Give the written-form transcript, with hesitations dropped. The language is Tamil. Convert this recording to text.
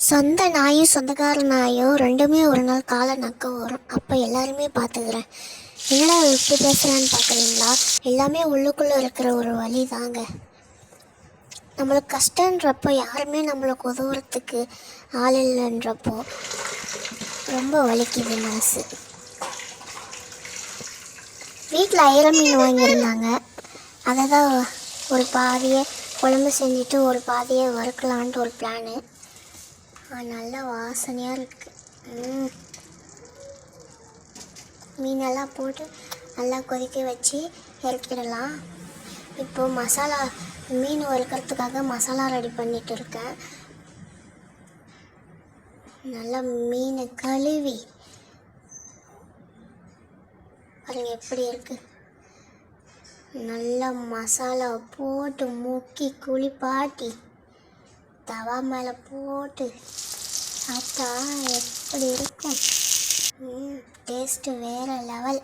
சொந்த நாயும் சொந்தக்கார நாயும் ரெண்டுமே ஒரு நாள் காலை நக்க வரும். அப்போ எல்லாருமே பார்த்துக்கிறேன். என்னடா இப்படி பேசுகிறான்னு பார்க்குறீங்களா? எல்லாமே உள்ளுக்குள்ளே இருக்கிற ஒரு வழி தாங்க. நம்மளுக்கு கஷ்டன்றப்போ யாருமே நம்மளுக்கு உதவுறதுக்கு ஆள் இல்லைன்றப்போ ரொம்ப வலிக்குது மனசு. வீட்டில் ஐர மீன் வாங்கியிருந்தாங்க. அதை தான் ஒரு பாதியை குழம்பு செஞ்சுட்டு ஒரு பாதியை வறுக்கலான்ட்டு ஒரு பிளானு. நல்ல வாசனையாக இருக்குது. மீனெல்லாம் போட்டு நல்லா கொதிக்க வச்சு இறக்கிடலாம். இப்போது மசாலா மீன் வறுக்கிறதுக்காக மசாலா ரெடி பண்ணிகிட்டு இருக்கேன். நல்லா மீனை கழுவி பாருங்க எப்படி இருக்குது. நல்லா மசாலா போட்டு முக்கி குளிப்பாட்டி தவா மேலே போட்டு சாப்பிட்டா எப்படி இருக்கும். டேஸ்ட்டு வேறு லெவல்.